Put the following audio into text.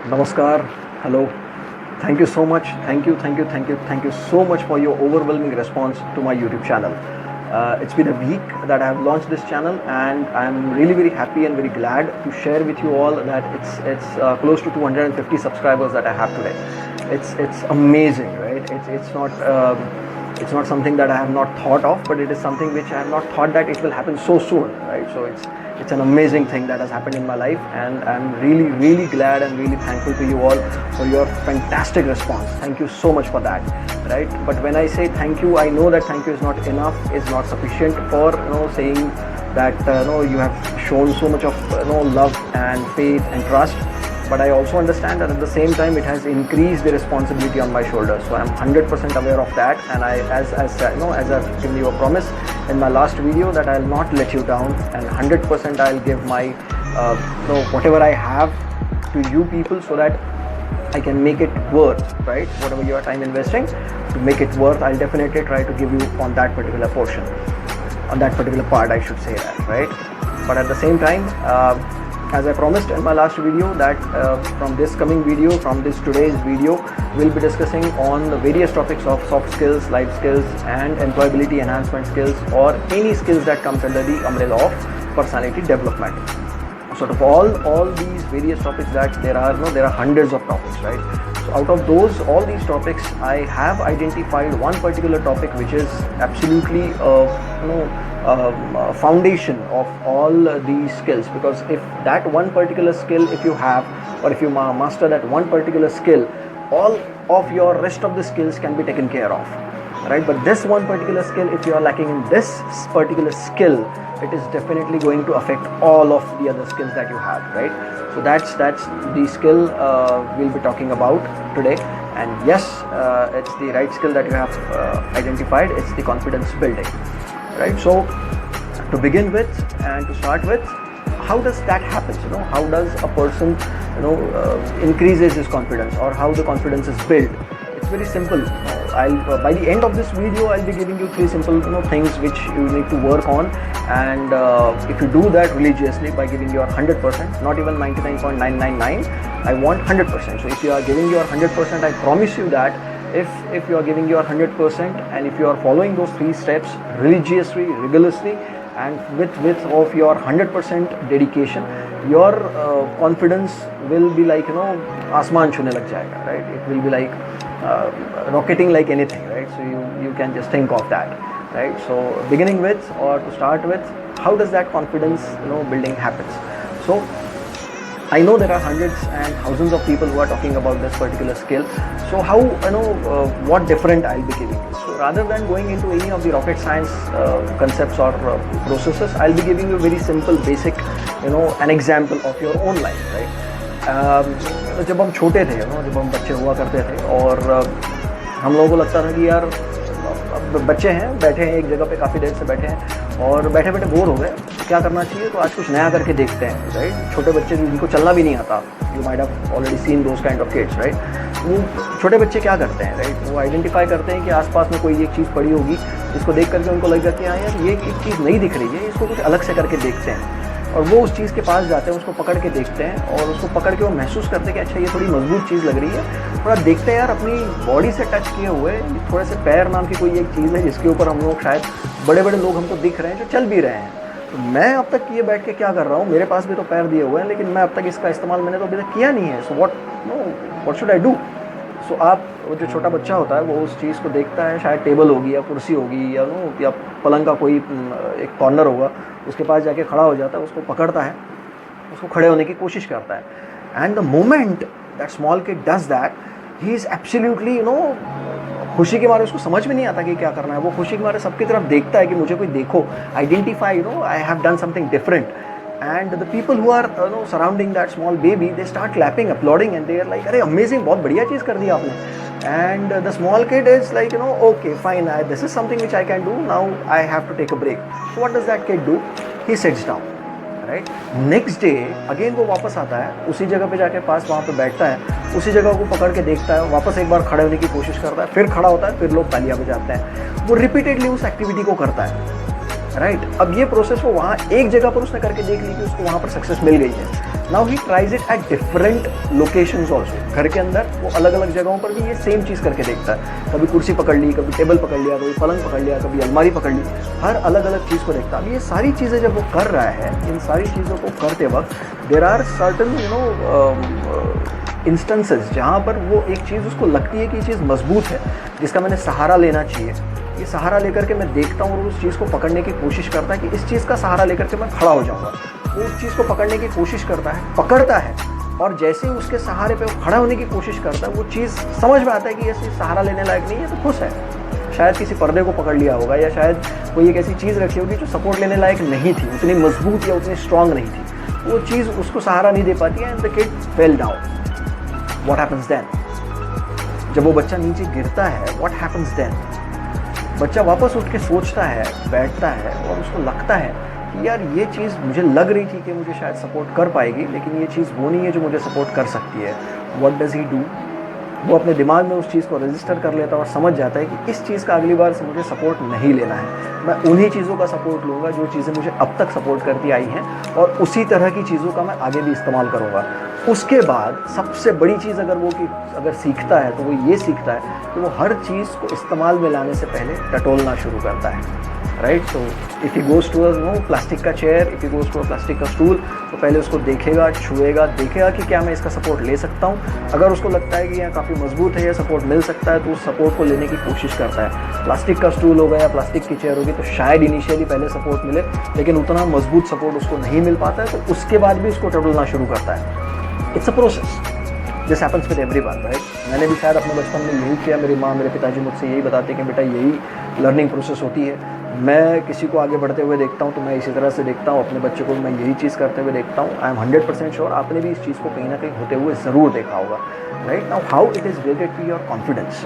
Namaskar. Hello. Thank you so much. Thank you so much for your overwhelming response to my YouTube channel. It's been a week that I have launched this channel, and I'm really very happy and very glad to share with you all that it's close to 250 subscribers that I have today. It's amazing, right? It's not something that I have not thought of, but it is something which I have not thought that it will happen so soon, right? So it's an amazing thing that has happened in my life, and I'm really glad and really thankful to you all for your fantastic response. Thank you so much for that, right? But when I say thank you, I know that thank you is not enough, is not sufficient for saying that you have shown so much of love and faith and trust. But I also understand that at the same time it has increased the responsibility on my shoulders. So I'm 100% aware of that, and as I've given you a promise in my last video that I'll not let you down, and 100% I'll give my whatever I have to you people, so that I can make it worth, right? Whatever your time investing to make it worth, I'll definitely try to give you on that particular portion, on that particular part, I should say that, right? But at the same time, as I promised in my last video, that from this coming video, from this today's video, we'll be discussing on the various topics of soft skills, life skills, and employability enhancement skills, or any skills that comes under the umbrella of personality development. Sort of all these various topics that there are hundreds of topics, right? So out of those, all these topics, I have identified one particular topic which is absolutely foundation of all these skills, because if that one particular skill, if you have, or if you master that one particular skill, all of your rest of the skills can be taken care of, right? But this one particular skill, if you are lacking in this particular skill, it is definitely going to affect all of the other skills that you have, right? So that's the skill we'll be talking about today. And yes, it's the right skill that you have identified. It's the confidence building, right? So to begin with and to start with, how does that happen? How does a person increases his confidence, or how the confidence is built? It's very simple. By the end of this video, I'll be giving you 3 simple things which you need to work on, and if you do that religiously by giving your 100%, not even 99.999, I want 100%. So if you are giving your 100%, I promise you that if you are giving your 100%, and if you are following those 3 steps religiously, rigorously, and with of your 100% dedication, your confidence will be like आसमान छूने लग जाएगा, right? It will be like rocketing like anything, right? So you can just think of that, right? So beginning with, or to start with, how does that confidence building happens? So I know there are hundreds and thousands of people who are talking about this particular skill. So how what different I'll be giving you. So rather than going into any of the rocket science concepts or processes, I'll be giving you a very simple, basic, an example of your own life, right? जब हम छोटे थे, जब हम बच्चे हुआ करते थे, और हम लोगों को लगता था कि यार बच्चे हैं, बैठे हैं एक जगह पे, काफ़ी देर से बैठे हैं और बैठे बैठे बोर हो गए, क्या करना चाहिए, तो आज कुछ नया करके देखते हैं, राइट? छोटे बच्चे जिनको चलना भी नहीं आता, you might have already seen those kind of kids, right? वो छोटे बच्चे क्या करते हैं, राइट? वो आइडेंटिफाई करते हैं कि आसपास में कोई एक चीज़ पड़ी होगी जिसको देख करके उनको लग जाती है, हाँ यार ये एक चीज़ नहीं दिख रही है, इसको कुछ अलग से करके देखते हैं, और वो उस चीज़ के पास जाते हैं, उसको पकड़ के देखते हैं, और उसको पकड़ के वो महसूस करते हैं कि अच्छा ये थोड़ी मजबूत चीज़ लग रही है, थोड़ा देखते हैं यार अपनी बॉडी से टच किए हुए थोड़े से पैर नाम की कोई एक चीज़ है जिसके ऊपर हम लोग शायद बड़े बड़े लोग हमको दिख रहे हैं जो चल भी रहे हैं, तो मैं अब तक ये बैठ के क्या कर रहा हूँ, मेरे पास भी तो पैर दिए हुए हैं, लेकिन मैं अब तक इसका इस्तेमाल मैंने तो अभी तक किया नहीं है, so what should I do? So आप, वो जो छोटा बच्चा होता है वो उस चीज़ को देखता है, शायद टेबल होगी या कुर्सी होगी या पलंग का कोई एक कॉर्नर होगा, उसके पास जाके खड़ा हो जाता है, उसको पकड़ता है, उसको खड़े होने की कोशिश करता है, and the moment that small kid does that, he is absolutely खुशी के मारे, उसको समझ में नहीं आता कि क्या करना है, वो खुशी के मारे सबकी तरफ देखता है कि मुझे कोई देखो, identify I have done something different, and the people who are surrounding that small baby, they start clapping, applauding, and they are like, अरे amazing, बहुत बढ़िया चीज़ कर दी आपने, and the small kid is like okay fine, this is something which I can do, now I have to take a break. So what does that kid do? He sits down, right? Next day again वो वापस आता है, उसी जगह पे जाके पास वहाँ पे बैठता है, उसी जगह को पकड़ के देखता है, वापस एक बार खड़े होने की कोशिश करता है, फिर खड़ा होता है, फिर लोग तालियां बजाते हैं, वो रिपीटेडली उस एक्टिविटी को करता है, राइट? अब ये प्रोसेस वो वहाँ एक जगह पर उसने करके देख ली कि उसको वहाँ पर सक्सेस मिल गई है, now he tries it at different locations also. घर के अंदर वो अलग अलग जगहों पर भी ये सेम चीज़ करके देखता है। कभी कुर्सी पकड़ ली, कभी टेबल पकड़ लिया, कभी पलंग पकड़ लिया, कभी अलमारी पकड़ ली, हर अलग अलग चीज़ को देखता है। अब ये सारी चीज़ें जब वो कर रहा है, इन सारी चीज़ों को करते वक्त देर आर सर्टन इंस्टेंसेस जहाँ पर वो एक चीज़ उसको लगती है कि ये चीज़ मजबूत है, जिसका मैंने सहारा लेना चाहिए। ये सहारा लेकर के मैं देखता हूँ और उस चीज़ को पकड़ने की कोशिश करता है कि इस चीज़ का सहारा लेकर के मैं खड़ा हो जाऊँगा। वो उस चीज़ को पकड़ने की कोशिश करता है, पकड़ता है, और जैसे ही उसके सहारे पे वो खड़ा होने की कोशिश करता है, वो चीज़ समझ में आता है कि ये चीज़ सहारा लेने लायक नहीं है, तो खुश है। शायद किसी पर्दे को पकड़ लिया होगा, या शायद कोई एक ऐसी चीज़ रखी होगी जो सपोर्ट लेने लायक नहीं थी, उतनी मजबूत या उतनी स्ट्रांग नहीं थी, वो चीज़ उसको सहारा नहीं दे पाती है, and the kid fell down. What happens then? जब वो बच्चा नीचे गिरता है, व्हाट हैपन्स देन? बच्चा वापस उठ के सोचता है, बैठता है, और उसको लगता है कि यार ये चीज़ मुझे लग रही थी कि मुझे शायद सपोर्ट कर पाएगी, लेकिन ये चीज़ वो नहीं है जो मुझे सपोर्ट कर सकती है। What does he do? वो अपने दिमाग में उस चीज़ को रजिस्टर कर लेता है और समझ जाता है कि इस चीज़ का अगली बार से मुझे सपोर्ट नहीं लेना है, मैं उन्हीं चीज़ों का सपोर्ट लूँगा जो चीज़ें मुझे अब तक सपोर्ट करती आई हैं, और उसी तरह की चीज़ों का मैं आगे भी इस्तेमाल करूँगा। उसके बाद सबसे बड़ी चीज़ अगर सीखता है तो वो ये सीखता है कि वो हर चीज़ को इस्तेमाल में लाने से पहले टटोलना शुरू करता है। राइट, तो if he goes to plastic का chair, if he goes to plastic का स्टूल, तो पहले उसको देखेगा, छुएगा, देखेगा कि क्या मैं इसका सपोर्ट ले सकता हूँ। अगर उसको लगता है कि यह काफ़ी मजबूत है, यह सपोर्ट मिल सकता है, तो उस सपोर्ट को लेने की कोशिश करता है। प्लास्टिक का स्टूल होगा या प्लास्टिक की चेयर होगी, तो शायद इनिशियली पहले सपोर्ट मिले, लेकिन उतना मजबूत सपोर्ट उसको नहीं मिल पाता है, तो उसके बाद भी उसको टटोलना शुरू करता है। It's a process, this happens with everyone, right. मैंने भी शायद अपने बचपन में यही किया। मेरी माँ, मेरे पिताजी मुझसे यही बताते कि बेटा यही लर्निंग प्रोसेस होती है। मैं किसी को आगे बढ़ते हुए देखता हूँ तो मैं इसी तरह से देखता हूँ, अपने बच्चे को मैं यही चीज़ करते हुए देखता हूँ। आई एम 100% श्योर आपने भी इस चीज़ को कहीं ना कहीं होते हुए ज़रूर देखा होगा, right. Now how it is related to your confidence.